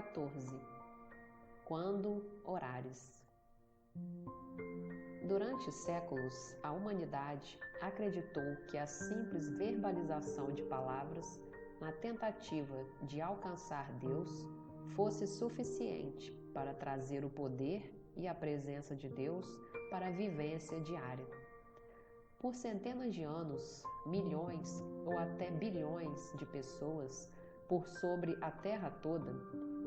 14. Quando orares. Durante séculos, a humanidade acreditou que a simples verbalização de palavras, na tentativa de alcançar Deus, fosse suficiente para trazer o poder e a presença de Deus para a vivência diária. Por centenas de anos, milhões ou até bilhões de pessoas, por sobre a terra toda,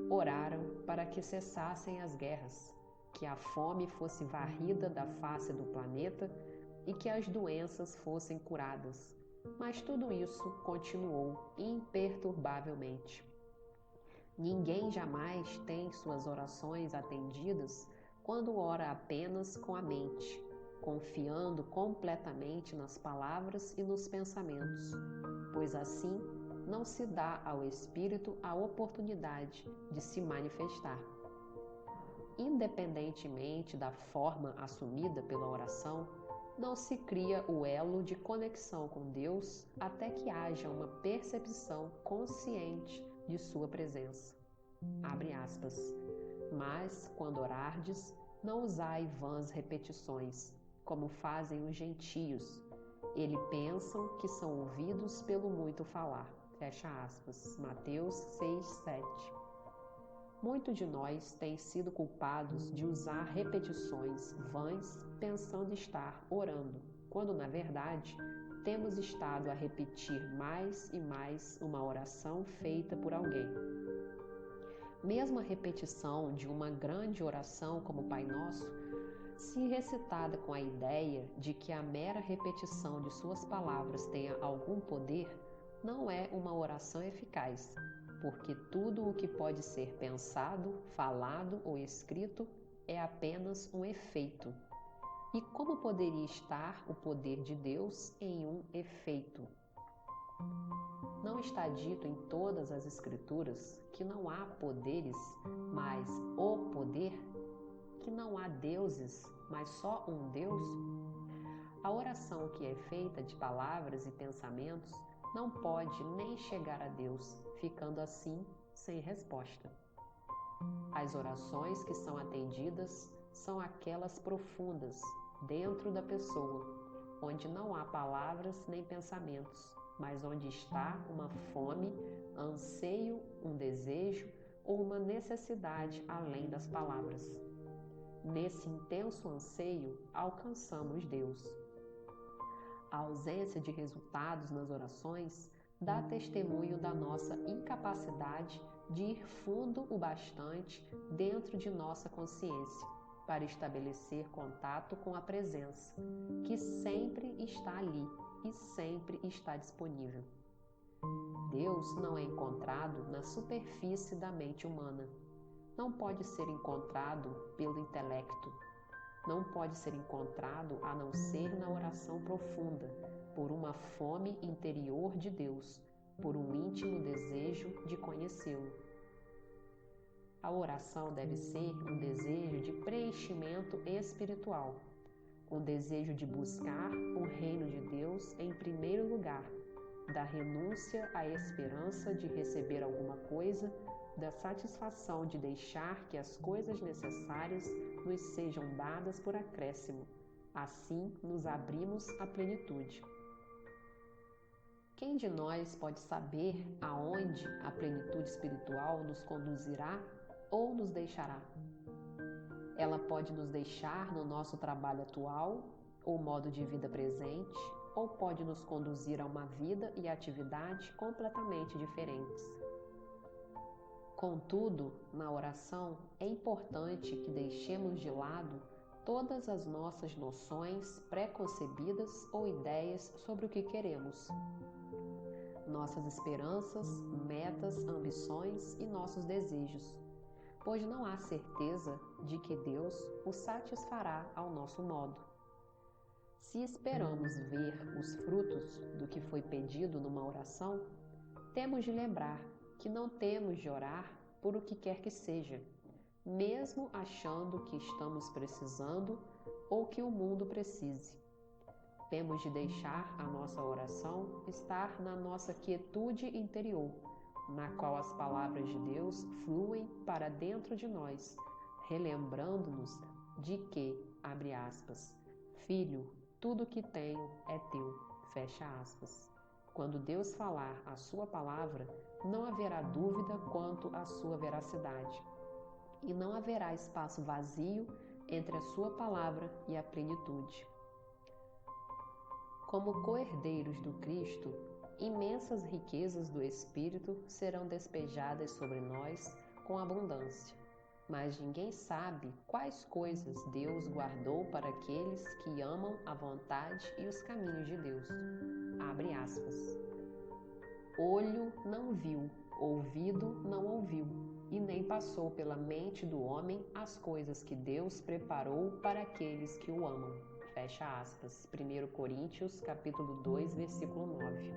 oraram para que cessassem as guerras, que a fome fosse varrida da face do planeta e que as doenças fossem curadas. Mas tudo isso continuou imperturbavelmente. Ninguém jamais tem suas orações atendidas quando ora apenas com a mente, confiando completamente nas palavras e nos pensamentos, pois assim não se dá ao Espírito a oportunidade de se manifestar. Independentemente da forma assumida pela oração, não se cria o elo de conexão com Deus até que haja uma percepção consciente de sua presença. Abre aspas. Mas, quando orardes, não usai vãs repetições, como fazem os gentios. Eles pensam que são ouvidos pelo muito falar. Fecha aspas. Mateus 6, 7. Muitos de nós têm sido culpados de usar repetições vãs pensando estar orando, quando na verdade temos estado a repetir mais e mais uma oração feita por alguém. Mesmo a repetição de uma grande oração como o Pai Nosso, se recitada com a ideia de que a mera repetição de suas palavras tenha algum poder, não é uma oração eficaz, porque tudo o que pode ser pensado, falado ou escrito é apenas um efeito. E como poderia estar o poder de Deus em um efeito? Não está dito em todas as Escrituras que não há poderes, mas o poder? Que não há deuses, mas só um Deus? A oração que é feita de palavras e pensamentos não pode nem chegar a Deus, ficando assim sem resposta. As orações que são atendidas são aquelas profundas, dentro da pessoa, onde não há palavras nem pensamentos, mas onde está uma fome, anseio, um desejo ou uma necessidade além das palavras. Nesse intenso anseio, alcançamos Deus. A ausência de resultados nas orações dá testemunho da nossa incapacidade de ir fundo o bastante dentro de nossa consciência para estabelecer contato com a presença, que sempre está ali e sempre está disponível. Deus não é encontrado na superfície da mente humana. Não pode ser encontrado pelo intelecto. Não pode ser encontrado a não ser na oração profunda, por uma fome interior de Deus, por um íntimo desejo de conhecê-lo. A oração deve ser um desejo de preenchimento espiritual, um desejo de buscar o reino de Deus em primeiro lugar, da renúncia à esperança de receber alguma coisa, da satisfação de deixar que as coisas necessárias nos sejam dadas por acréscimo. Assim, nos abrimos à plenitude. Quem de nós pode saber aonde a plenitude espiritual nos conduzirá ou nos deixará? Ela pode nos deixar no nosso trabalho atual ou modo de vida presente, ou pode nos conduzir a uma vida e atividade completamente diferentes. Contudo, na oração é importante que deixemos de lado todas as nossas noções pré-concebidas ou ideias sobre o que queremos. Nossas esperanças, metas, ambições e nossos desejos, pois não há certeza de que Deus os satisfará ao nosso modo. Se esperamos ver os frutos do que foi pedido numa oração, temos de lembrar que não temos de orar por o que quer que seja, mesmo achando que estamos precisando ou que o mundo precise. Temos de deixar a nossa oração estar na nossa quietude interior, na qual as palavras de Deus fluem para dentro de nós, relembrando-nos de que, abre aspas, Filho, tudo que tenho é teu, fecha aspas. Quando Deus falar a sua palavra, não haverá dúvida quanto à sua veracidade. E não haverá espaço vazio entre a sua palavra e a plenitude. Como co-herdeiros do Cristo, imensas riquezas do Espírito serão despejadas sobre nós com abundância. Mas ninguém sabe quais coisas Deus guardou para aqueles que amam a vontade e os caminhos de Deus. Abre aspas. Olho não viu, ouvido não ouviu, e nem passou pela mente do homem as coisas que Deus preparou para aqueles que o amam. Fecha aspas. 1 Coríntios, capítulo 2, versículo 9.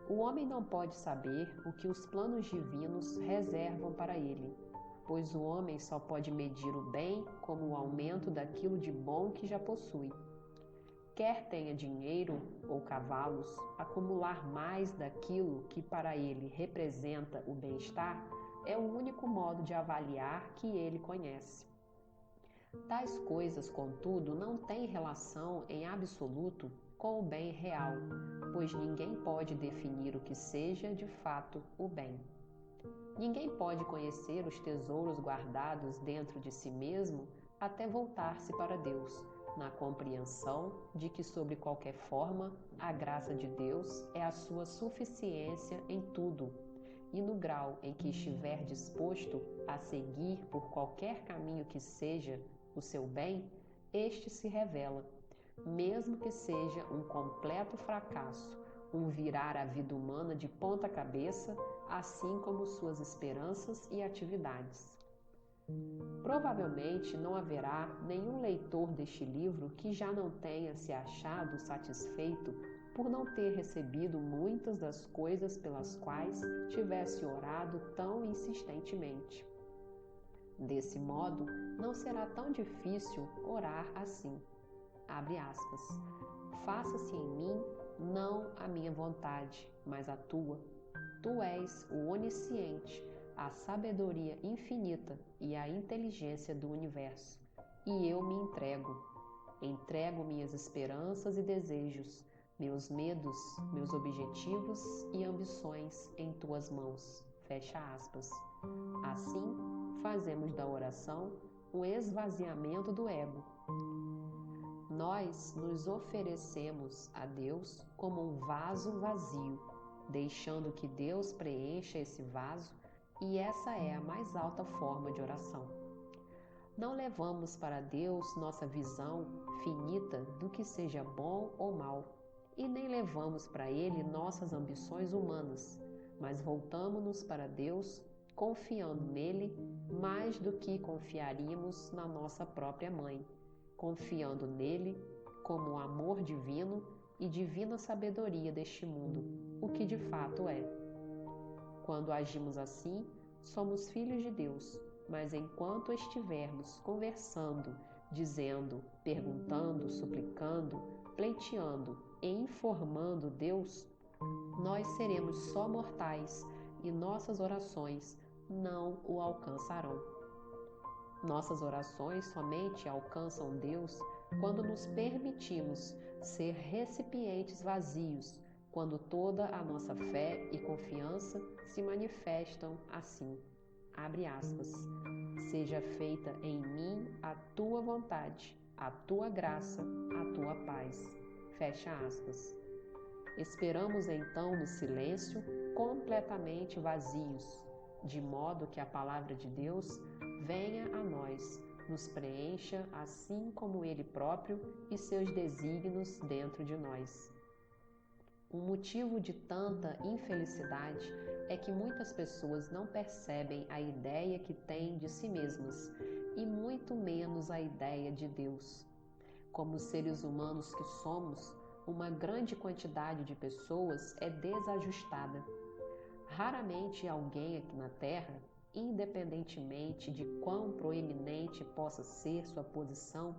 O homem não pode saber o que os planos divinos reservam para ele, pois o homem só pode medir o bem como o aumento daquilo de bom que já possui. Quer tenha dinheiro ou cavalos, acumular mais daquilo que para ele representa o bem-estar é o único modo de avaliar que ele conhece. Tais coisas, contudo, não têm relação em absoluto com o bem real, pois ninguém pode definir o que seja de fato o bem. Ninguém pode conhecer os tesouros guardados dentro de si mesmo até voltar-se para Deus, na compreensão de que, sob qualquer forma, a graça de Deus é a sua suficiência em tudo, e no grau em que estiver disposto a seguir por qualquer caminho que seja o seu bem, este se revela, mesmo que seja um completo fracasso, um virar a vida humana de ponta cabeça, assim como suas esperanças e atividades. Provavelmente não haverá nenhum leitor deste livro que já não tenha se achado satisfeito por não ter recebido muitas das coisas pelas quais tivesse orado tão insistentemente. Desse modo, não será tão difícil orar assim. Abre aspas. Faça-se em mim não a minha vontade, mas a tua. Tu és o onisciente, a sabedoria infinita e a inteligência do universo. E eu me entrego. Entrego minhas esperanças e desejos, meus medos, meus objetivos e ambições em tuas mãos. Fecha aspas. Assim, fazemos da oração um esvaziamento do ego. Nós nos oferecemos a Deus como um vaso vazio, deixando que Deus preencha esse vaso, e essa é a mais alta forma de oração. Não levamos para Deus nossa visão finita do que seja bom ou mal, e nem levamos para Ele nossas ambições humanas, mas voltamo-nos para Deus confiando nele mais do que confiaríamos na nossa própria mãe, confiando nele como o amor divino e divina sabedoria deste mundo, o que de fato é. Quando agimos assim, somos filhos de Deus, mas enquanto estivermos conversando, dizendo, perguntando, suplicando, pleiteando e informando Deus, nós seremos só mortais e nossas orações não o alcançarão. Nossas orações somente alcançam Deus quando nos permitimos ser recipientes vazios, quando toda a nossa fé e confiança se manifestam assim. Abre aspas. Seja feita em mim a tua vontade, a tua graça, a tua paz. Fecha aspas. Esperamos então no silêncio, completamente vazios, de modo que a palavra de Deus venha a nós, nos preencha assim como Ele próprio e seus desígnios dentro de nós. O motivo de tanta infelicidade é que muitas pessoas não percebem a ideia que têm de si mesmas e muito menos a ideia de Deus. Como seres humanos que somos, uma grande quantidade de pessoas é desajustada. Raramente alguém aqui na Terra, independentemente de quão proeminente possa ser sua posição,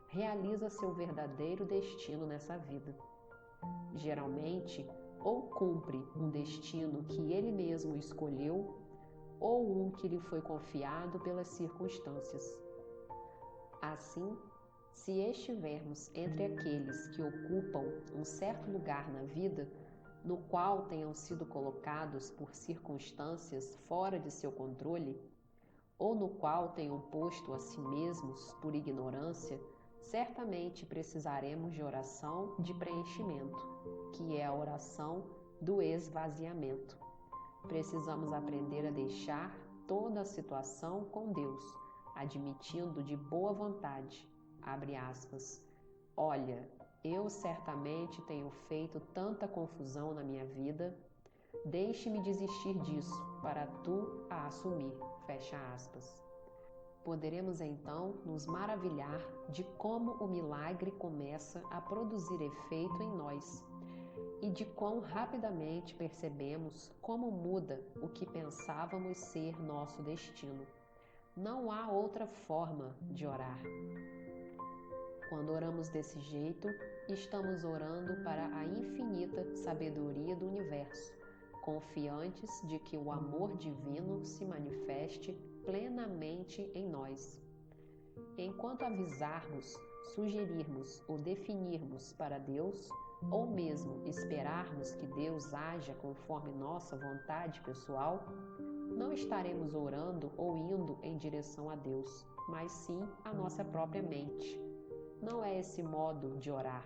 realiza seu verdadeiro destino nessa vida. Geralmente, ou cumpre um destino que ele mesmo escolheu, ou um que lhe foi confiado pelas circunstâncias. Assim, se estivermos entre aqueles que ocupam um certo lugar na vida, no qual tenham sido colocados por circunstâncias fora de seu controle, ou no qual tenham posto a si mesmos por ignorância, certamente precisaremos de oração de preenchimento, que é a oração do esvaziamento. Precisamos aprender a deixar toda a situação com Deus, admitindo de boa vontade, abre aspas, olha, eu certamente tenho feito tanta confusão na minha vida, deixe-me desistir disso para tu a assumir, fecha aspas. Poderemos então nos maravilhar de como o milagre começa a produzir efeito em nós e de quão rapidamente percebemos como muda o que pensávamos ser nosso destino. Não há outra forma de orar. Quando oramos desse jeito, estamos orando para a infinita sabedoria do universo, confiantes de que o amor divino se manifeste plenamente em nós. Enquanto avisarmos, sugerirmos ou definirmos para Deus, ou mesmo esperarmos que Deus haja conforme nossa vontade pessoal, não estaremos orando ou indo em direção a Deus, mas sim a nossa própria mente. Não é esse modo de orar.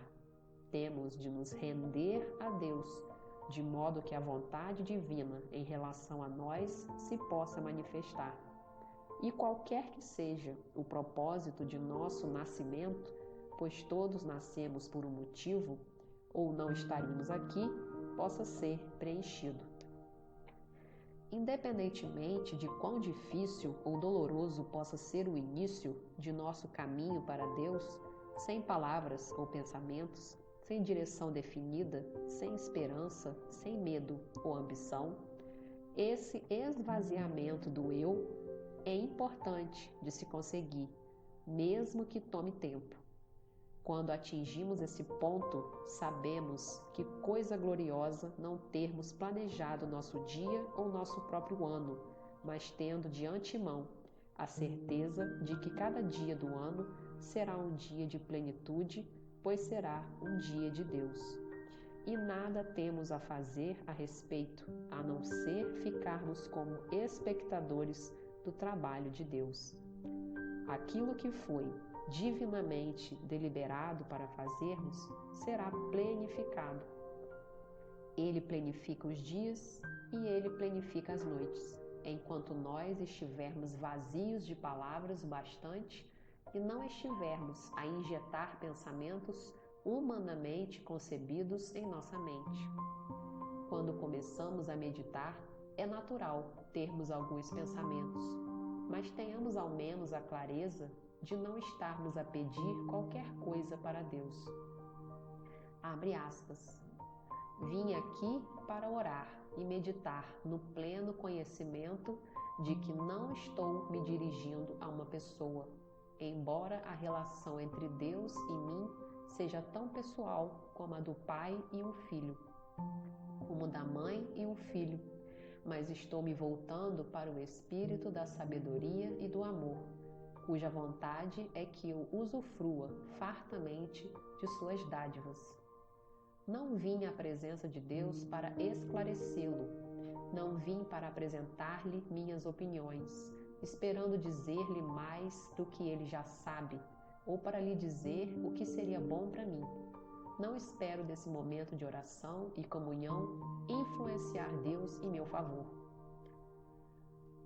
Temos de nos render a Deus, de modo que a vontade divina em relação a nós se possa manifestar. E qualquer que seja o propósito de nosso nascimento, pois todos nascemos por um motivo, ou não estaríamos aqui, possa ser preenchido. Independentemente de quão difícil ou doloroso possa ser o início de nosso caminho para Deus, sem palavras ou pensamentos, sem direção definida, sem esperança, sem medo ou ambição, esse esvaziamento do eu é importante de se conseguir, mesmo que tome tempo. Quando atingimos esse ponto, sabemos que coisa gloriosa não termos planejado nosso dia ou nosso próprio ano, mas tendo de antemão a certeza de que cada dia do ano será um dia de plenitude, pois será um dia de Deus. E nada temos a fazer a respeito, a não ser ficarmos como espectadores do trabalho de Deus. Aquilo que foi divinamente deliberado para fazermos será plenificado. Ele planifica os dias e ele planifica as noites, enquanto nós estivermos vazios de palavras o bastante e não estivermos a injetar pensamentos humanamente concebidos em nossa mente. Quando começamos a meditar, é natural termos alguns pensamentos, mas tenhamos ao menos a clareza de não estarmos a pedir qualquer coisa para Deus. Abre aspas. Vim aqui para orar e meditar no pleno conhecimento de que não estou me dirigindo a uma pessoa, embora a relação entre Deus e mim seja tão pessoal como a do pai e um filho, como da mãe e um filho, mas estou me voltando para o espírito da sabedoria e do amor, cuja vontade é que eu usufrua fartamente de suas dádivas. Não vim à presença de Deus para esclarecê-lo, não vim para apresentar-lhe minhas opiniões, esperando dizer-lhe mais do que ele já sabe, ou para lhe dizer o que seria bom para mim. Não espero desse momento de oração e comunhão influenciar Deus em meu favor.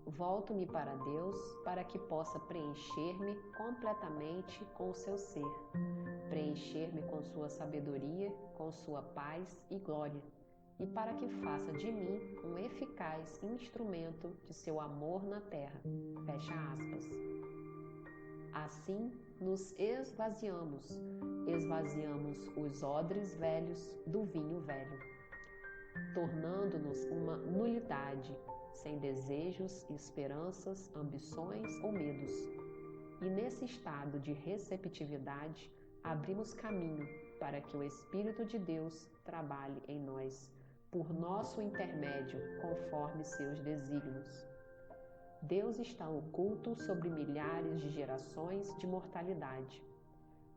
Volto-me para Deus para que possa preencher-me completamente com o seu ser, preencher-me com sua sabedoria, com sua paz e glória, e para que faça de mim um eficaz instrumento de seu amor na terra. Fecha aspas. Assim, nos esvaziamos os odres velhos do vinho velho, tornando-nos uma nulidade, sem desejos, esperanças, ambições ou medos. E nesse estado de receptividade, abrimos caminho para que o Espírito de Deus trabalhe em nós, por nosso intermédio, conforme seus desígnios. Deus está oculto sobre milhares de gerações de mortalidade.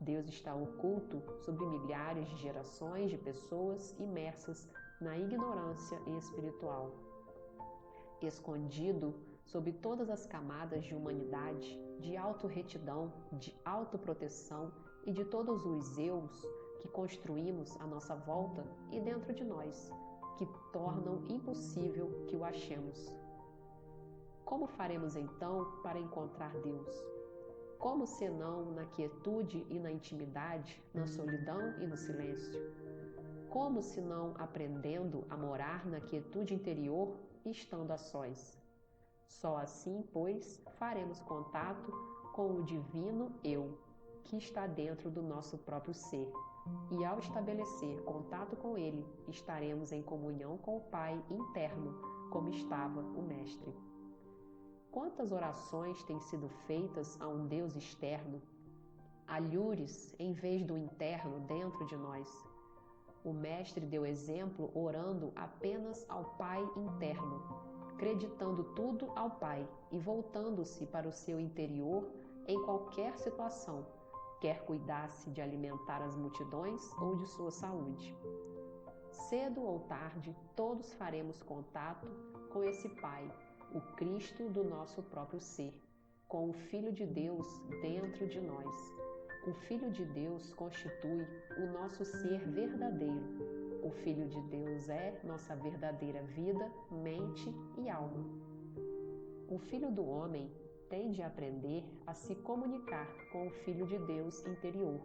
Deus está oculto sobre milhares de gerações de pessoas imersas na ignorância espiritual. Escondido sob todas as camadas de humanidade, de autorretidão, de autoproteção e de todos os eus que construímos à nossa volta e dentro de nós, que tornam impossível que o achemos. Como faremos então para encontrar Deus? Como senão na quietude e na intimidade, na solidão e no silêncio? Como senão aprendendo a morar na quietude interior e estando a sós? Só assim, pois, faremos contato com o divino Eu, que está dentro do nosso próprio ser. E ao estabelecer contato com ele, estaremos em comunhão com o Pai interno, como estava o Mestre. Quantas orações têm sido feitas a um Deus externo, alhures em vez do interno dentro de nós? O Mestre deu exemplo orando apenas ao Pai interno, acreditando tudo ao Pai e voltando-se para o seu interior em qualquer situação, quer cuidasse de alimentar as multidões ou de sua saúde. Cedo ou tarde, todos faremos contato com esse Pai, o Cristo do nosso próprio ser, com o Filho de Deus dentro de nós. O Filho de Deus constitui o nosso ser verdadeiro. O Filho de Deus é nossa verdadeira vida, mente e alma. O Filho do homem tem de aprender a se comunicar com o Filho de Deus interior,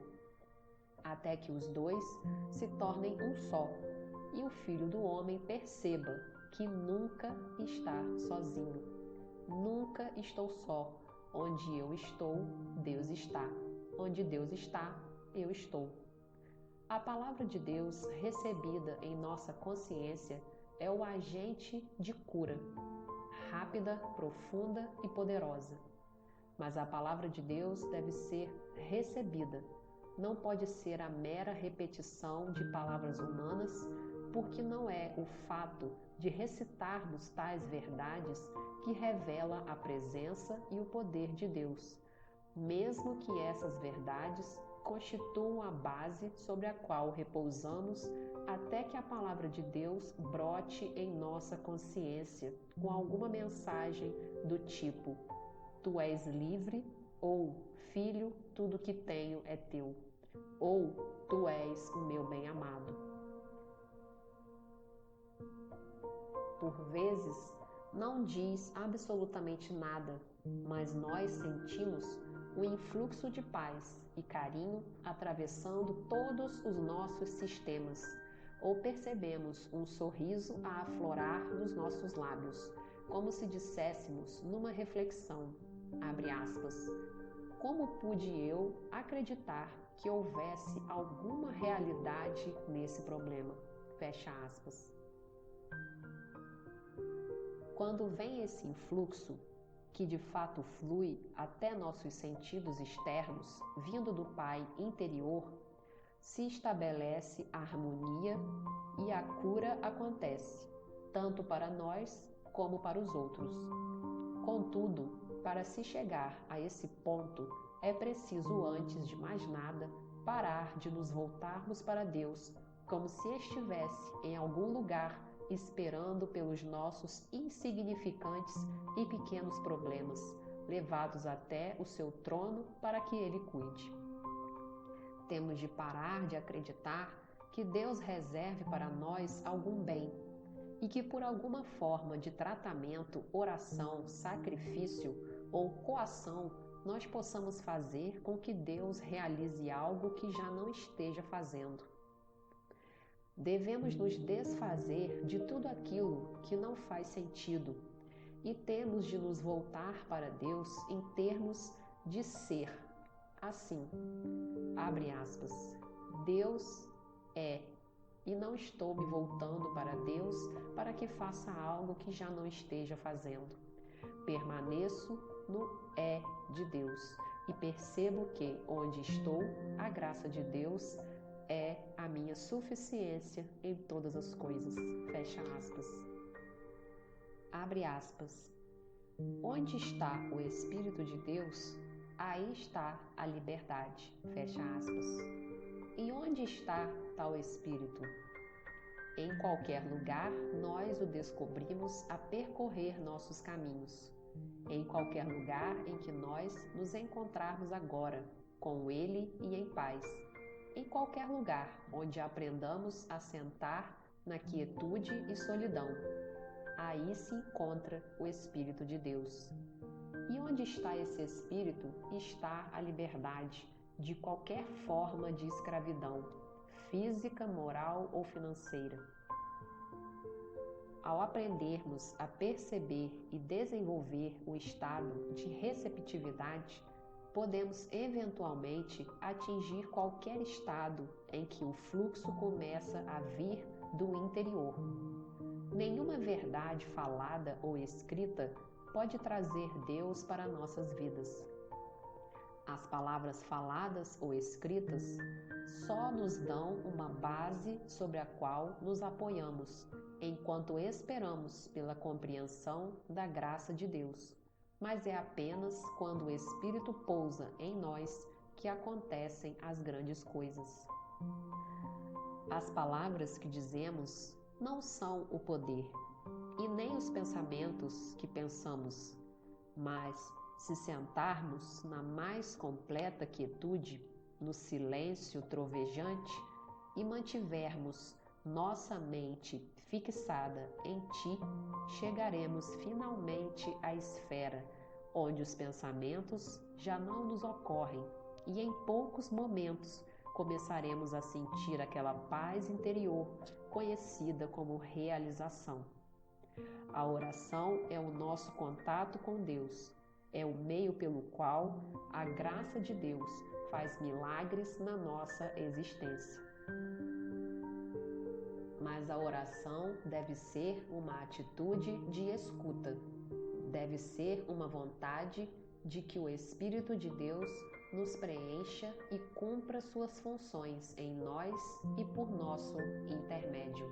até que os dois se tornem um só, e o Filho do homem perceba que nunca está sozinho. Nunca estou só. Onde eu estou, Deus está. Onde Deus está, eu estou. A palavra de Deus recebida em nossa consciência é o agente de cura, rápida, profunda e poderosa. Mas a palavra de Deus deve ser recebida. Não pode ser a mera repetição de palavras humanas, porque não é o fato de recitarmos tais verdades que revela a presença e o poder de Deus, mesmo que essas verdades constituam a base sobre a qual repousamos até que a palavra de Deus brote em nossa consciência com alguma mensagem do tipo: Tu és livre, ou Filho, tudo que tenho é teu, ou Tu és o meu bem-amado. Por vezes, não diz absolutamente nada, mas nós sentimos um influxo de paz e carinho atravessando todos os nossos sistemas, ou percebemos um sorriso a aflorar nos nossos lábios, como se disséssemos numa reflexão, abre aspas, como pude eu acreditar que houvesse alguma realidade nesse problema, fecha aspas. Quando vem esse influxo, que de fato flui até nossos sentidos externos, vindo do Pai interior, se estabelece a harmonia e a cura acontece, tanto para nós como para os outros. Contudo, para se chegar a esse ponto, é preciso, antes de mais nada, parar de nos voltarmos para Deus, como se estivesse em algum lugar esperando pelos nossos insignificantes e pequenos problemas, levados até o seu trono para que ele cuide. Temos de parar de acreditar que Deus reserve para nós algum bem e que por alguma forma de tratamento, oração, sacrifício ou coação nós possamos fazer com que Deus realize algo que já não esteja fazendo. Devemos nos desfazer de tudo aquilo que não faz sentido e temos de nos voltar para Deus em termos de ser. Assim, abre aspas, Deus é, e não estou me voltando para Deus para que faça algo que já não esteja fazendo. Permaneço no é de Deus e percebo que, onde estou, a graça de Deus é a minha suficiência em todas as coisas. Fecha aspas. Abre aspas. Onde está o Espírito de Deus, aí está a liberdade. Fecha aspas. E onde está tal Espírito? Em qualquer lugar, nós o descobrimos a percorrer nossos caminhos. Em qualquer lugar em que nós nos encontrarmos agora, com Ele e em paz. Em qualquer lugar onde aprendamos a sentar na quietude e solidão. Aí se encontra o Espírito de Deus. E onde está esse Espírito, está a liberdade de qualquer forma de escravidão, física, moral ou financeira. Ao aprendermos a perceber e desenvolver o estado de receptividade, podemos eventualmente atingir qualquer estado em que o fluxo começa a vir do interior. Nenhuma verdade falada ou escrita pode trazer Deus para nossas vidas. As palavras faladas ou escritas só nos dão uma base sobre a qual nos apoiamos, enquanto esperamos pela compreensão da graça de Deus. Mas é apenas quando o Espírito pousa em nós que acontecem as grandes coisas. As palavras que dizemos não são o poder, e nem os pensamentos que pensamos, mas se sentarmos na mais completa quietude, no silêncio trovejante, e mantivermos nossa mente fixada em Ti, chegaremos finalmente à esfera onde os pensamentos já não nos ocorrem e em poucos momentos começaremos a sentir aquela paz interior conhecida como realização. A oração é o nosso contato com Deus, é o meio pelo qual a graça de Deus faz milagres na nossa existência. Mas a oração deve ser uma atitude de escuta, deve ser uma vontade de que o Espírito de Deus nos preencha e cumpra suas funções em nós e por nosso intermédio.